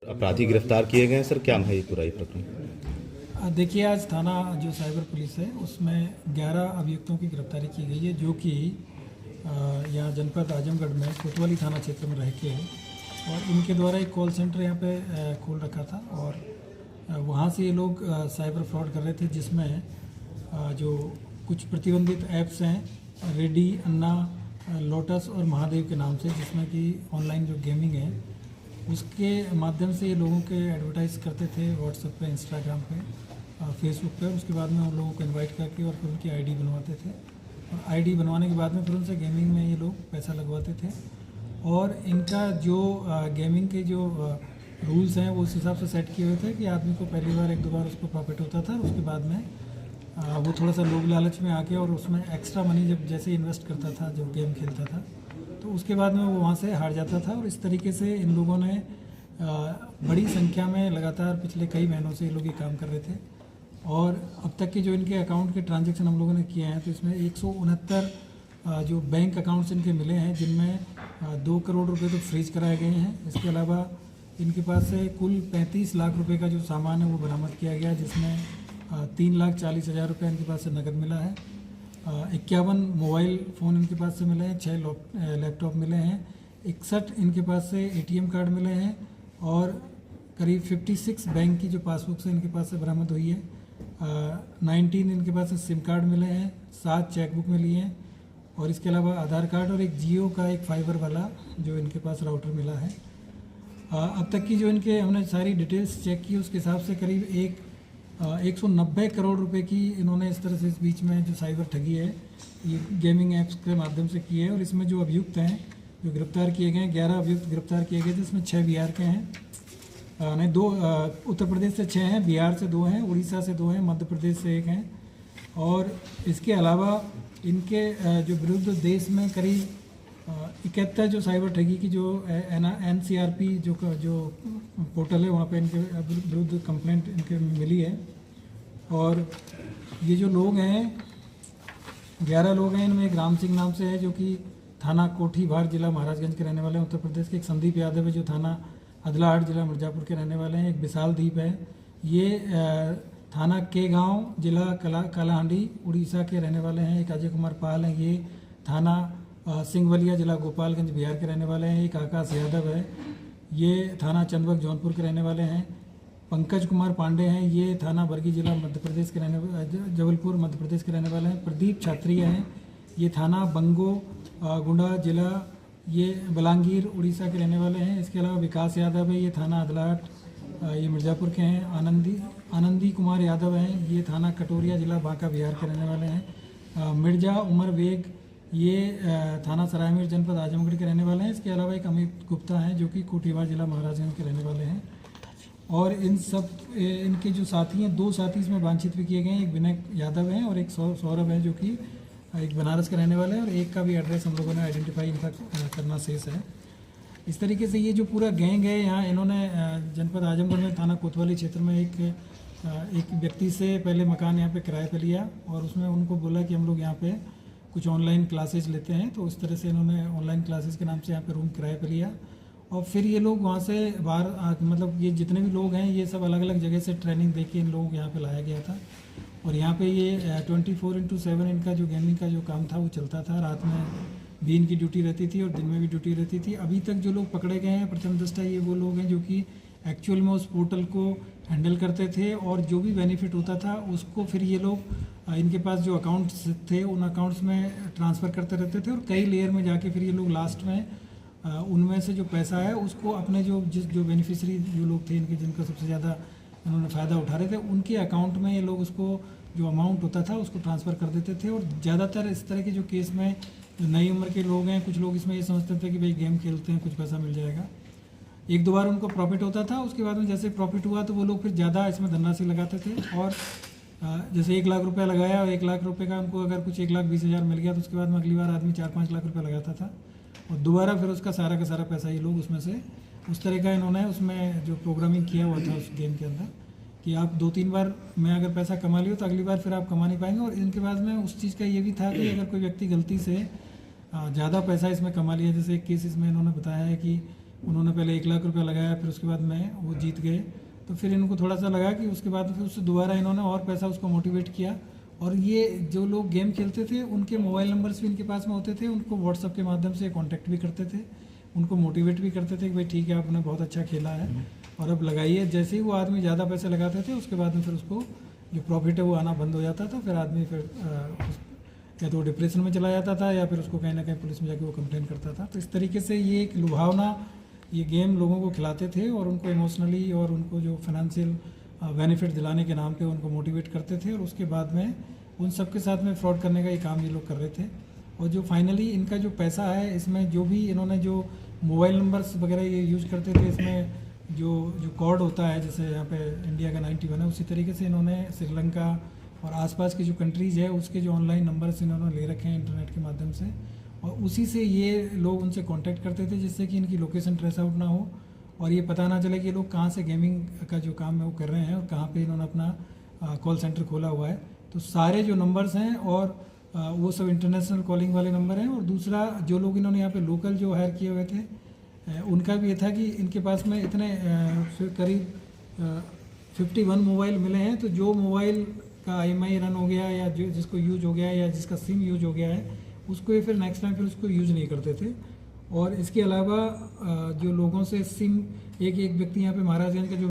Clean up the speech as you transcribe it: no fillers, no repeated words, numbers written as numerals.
अपराधी गिरफ्तार किए गए हैं सर, क्या है ये पूरा ये प्रकरण? देखिए, आज थाना जो साइबर पुलिस है उसमें 11 अभियुक्तों की गिरफ्तारी की गई है, जो कि यहाँ जनपद आजमगढ़ में कोतवाली थाना क्षेत्र में रह के है। और इनके द्वारा एक कॉल सेंटर यहाँ पे खोल रखा था और वहाँ से ये लोग साइबर फ्रॉड कर रहे थे, जिसमें जो कुछ प्रतिबंधित ऐप्स हैं, रेडी, अन्ना, लोटस और महादेव के नाम से, जिसमें कि ऑनलाइन जो गेमिंग है उसके माध्यम से ये लोगों के एडवर्टाइज करते थे व्हाट्सएप पे, इंस्टाग्राम पे, फेसबुक पे। उसके बाद में उन लोगों को इनवाइट करके और फिर उनकी आईडी बनवाते थे और आईडी बनवाने के बाद में फिर उनसे गेमिंग में ये लोग पैसा लगवाते थे। और इनका जो गेमिंग के जो रूल्स हैं वो उस हिसाब से सेट किए हुए थे कि आदमी को पहली बार 1-2 बार उसको प्रॉफिट होता था, उसके बाद में वो थोड़ा सा लोभ लालच में आके और उसमें एक्स्ट्रा मनी जब जैसे इन्वेस्ट करता था, जब गेम खेलता था, तो उसके बाद में वो वहाँ से हार जाता था। और इस तरीके से इन लोगों ने बड़ी संख्या में लगातार पिछले कई महीनों से ये लोग ये काम कर रहे थे। और अब तक के जो इनके अकाउंट के ट्रांजैक्शन हम लोगों ने किए हैं, तो इसमें 169 जो बैंक अकाउंट्स इनके मिले हैं, जिनमें 2 करोड़ रुपए तो फ्रीज कराए गए हैं। इसके अलावा इनके पास से कुल 35 लाख रुपए का जो सामान है वो बरामद किया गया, जिसमें 3,40,000 रुपये इनके पास से नकद मिला है। 51 मोबाइल फ़ोन इनके पास से मिले हैं, 6 लैपटॉप मिले हैं, 61 इनके पास से एटीएम कार्ड मिले हैं और करीब 56 बैंक की जो पासबुक से इनके पास से बरामद हुई है। 19 इनके पास से सिम कार्ड मिले हैं, 7 चेकबुक मिली हैं और इसके अलावा आधार कार्ड और एक जियो का एक फाइबर वाला जो इनके पास राउटर मिला है। अब तक की जो इनके हमने सारी डिटेल्स चेक की, उसके हिसाब से करीब 190 करोड़ रुपए की इन्होंने इस तरह से इस बीच में जो साइबर ठगी है ये गेमिंग ऐप्स के माध्यम से की है। और इसमें जो अभियुक्त हैं जो गिरफ्तार किए गए हैं, 11 अभियुक्त गिरफ्तार किए गए, जिसमें 6 बिहार के हैं, नहीं 2 उत्तर प्रदेश से 6 हैं, बिहार से 2 हैं, उड़ीसा से 2 हैं, मध्य प्रदेश से 1 हैं। और इसके अलावा इनके जो विरुद्ध देश में करीब 71 जो साइबर ठगी की जो NCRP जो पोर्टल है वहाँ पे इनके विरुद्ध कंप्लेंट इनके मिली है। और ये जो लोग हैं 11 लोग हैं, इनमें एक राम सिंह नाम से है जो कि थाना कोठी भार जिला महाराजगंज के रहने वाले हैं उत्तर प्रदेश के। एक संदीप यादव है जो थाना अदलाहाट जिला मिर्ज़ापुर के रहने वाले हैं। एक विशाल दीप है, ये थाना के गांव जिला कालाहांडी उड़ीसा के रहने वाले हैं। एक अजय कुमार पाल हैं, ये थाना सिंगवलिया जिला गोपालगंज बिहार के रहने वाले हैं। एक आकाश यादव है, ये थाना चंदबक जौनपुर के रहने वाले हैं। पंकज कुमार पांडे हैं, ये थाना बरगी जिला मध्य प्रदेश के जबलपुर मध्य प्रदेश के रहने वाले हैं। प्रदीप छात्रिया हैं, ये थाना बंगो गुंडा जिला ये बलांगीर उड़ीसा के रहने वाले हैं। इसके अलावा विकास यादव है, ये थाना अदलाट ये मिर्ज़ापुर के हैं। आनंदी कुमार यादव हैं, ये थाना कटोरिया जिला बांका बिहार के रहने वाले हैं। मिर्जा उमर बेग ये थाना सरायमीर जनपद आजमगढ़ के रहने वाले हैं। इसके अलावा एक अमित गुप्ता हैं जो कि कोटीवार जिला महाराजगंज के रहने वाले हैं। और इन सब इनके जो साथी हैं, 2 साथी इसमें वांछित भी किए गए हैं, एक विनय यादव हैं और एक सौरभ है जो कि एक बनारस के रहने वाले हैं। और एक का भी एड्रेस हम लोगों ने आइडेंटिफाई इनका करना शेष है। इस तरीके से ये जो पूरा गैंग है, यहाँ इन्होंने जनपद आजमगढ़ में थाना कोतवाली क्षेत्र में एक व्यक्ति से पहले मकान यहाँ पे किराए पे लिया और उसमें उनको बोला कि हम लोग यहाँ पे कुछ ऑनलाइन क्लासेज लेते हैं, तो इस तरह से इन्होंने ऑनलाइन क्लासेज के नाम से यहाँ पे रूम किराए पे लिया। और फिर ये लोग वहाँ से बाहर मतलब ये जितने भी लोग हैं ये सब अलग अलग जगह से ट्रेनिंग दे के इन लोगों को यहाँ पे लाया गया था। और यहाँ पे ये 24/7 इनका जो गेमिंग का जो काम था वो चलता था। रात में भी इनकी ड्यूटी रहती थी और दिन में भी ड्यूटी रहती थी। अभी तक जो लोग पकड़े गए हैं प्रथम दृष्टया ये वो लोग हैं जो कि एक्चुअल में उस पोर्टल को हैंडल करते थे और जो भी बेनिफिट होता था उसको फिर ये लोग इनके पास जो अकाउंट्स थे उन अकाउंट्स में ट्रांसफ़र करते रहते थे। और कई लेयर में जाके फिर ये लोग लास्ट में उनमें से जो पैसा है उसको अपने जो बेनिफिशियरी जो लोग थे इनके जिनका सबसे ज़्यादा उन्होंने फ़ायदा उठा रहे थे उनके अकाउंट में ये लोग उसको जो अमाउंट होता था उसको ट्रांसफ़र कर देते थे। और ज़्यादातर इस तरह के जो केस में जो नई उम्र के लोग हैं, कुछ लोग इसमें ये समझते थे कि भाई गेम खेलते हैं कुछ पैसा मिल जाएगा, 1-2 बार उनको प्रॉफिट होता था, उसके बाद में जैसे प्रॉफिट हुआ तो वो लोग फिर ज़्यादा इसमें धनराशि लगाते थे। और जैसे 1 लाख रुपया लगाया और 1 लाख रुपये का उनको अगर कुछ 1,20,000 मिल गया तो उसके बाद में अगली बार आदमी 4-5 लाख रुपये लगाता था और दोबारा फिर उसका सारा का सारा पैसा ये लोग उसमें से उस तरह का इन्होंने उसमें जो प्रोग्रामिंग किया हुआ था उस गेम के अंदर कि आप 2-3 बार में अगर पैसा कमा लियो तो अगली बार फिर आप कमा नहीं पाएंगे। और इनके बाद में उस चीज़ का ये भी था कि अगर कोई व्यक्ति गलती से ज़्यादा पैसा इसमें कमा लिया, जैसे एक केस इसमें इन्होंने बताया है कि उन्होंने पहले 1 लाख रुपया लगाया, फिर उसके बाद में वो जीत गए। तो फिर इनको थोड़ा सा लगा कि उसके बाद फिर उससे दोबारा इन्होंने और पैसा उसको मोटिवेट किया। और ये जो लोग गेम खेलते थे उनके मोबाइल नंबर्स भी इनके पास में होते थे, उनको व्हाट्सअप के माध्यम से कांटेक्ट भी करते थे, उनको मोटिवेट भी करते थे कि भाई ठीक है आपने बहुत अच्छा खेला है और अब लगाइए। जैसे ही वो आदमी ज़्यादा पैसे लगाते थे उसके बाद में फिर उसको जो प्रॉफिट है वो आना बंद हो जाता था। फिर आदमी फिर या तो डिप्रेशन में चला जाता था या फिर उसको कहीं ना कहीं पुलिस में जाके वो कंप्लेन करता था। तो इस तरीके से ये एक लुभावना ये गेम लोगों को खिलाते थे और उनको इमोशनली और उनको जो फाइनेंशियल बेनिफिट दिलाने के नाम पे उनको मोटिवेट करते थे और उसके बाद में उन सब के साथ में फ्रॉड करने का ये काम ये लोग कर रहे थे। और जो फाइनली इनका जो पैसा है इसमें जो भी इन्होंने जो मोबाइल नंबर्स वगैरह ये यूज़ करते थे, इसमें जो कोड होता है जैसे यहाँ पे इंडिया का 91 है, उसी तरीके से इन्होंने श्रीलंका और आसपास की जो कंट्रीज़ है उसके जो ऑनलाइन नंबर्स इन्होंने ले रखे हैं इंटरनेट के माध्यम से, और उसी से ये लोग उनसे कांटेक्ट करते थे जिससे कि इनकी लोकेशन ट्रेस आउट ना हो और ये पता ना चले कि ये लोग कहाँ से गेमिंग का जो काम है वो कर रहे हैं और कहाँ पे इन्होंने अपना कॉल सेंटर खोला हुआ है। तो सारे जो नंबर्स हैं और वो सब इंटरनेशनल कॉलिंग वाले नंबर हैं। और दूसरा जो लोग इन्होंने यहाँ पे लोकल जो हायर किए हुए थे उनका भी ये था कि इनके पास में इतने करीब 51 मोबाइल मिले हैं, तो जो मोबाइल का IMI रन हो गया या जो जिसको यूज हो गया या जिसका सिम यूज हो गया है उसको ये फिर नेक्स्ट टाइम फिर उसको यूज़ नहीं करते थे। और इसके अलावा जो लोगों से सिम एक व्यक्ति यहाँ पे महाराजगंज का जो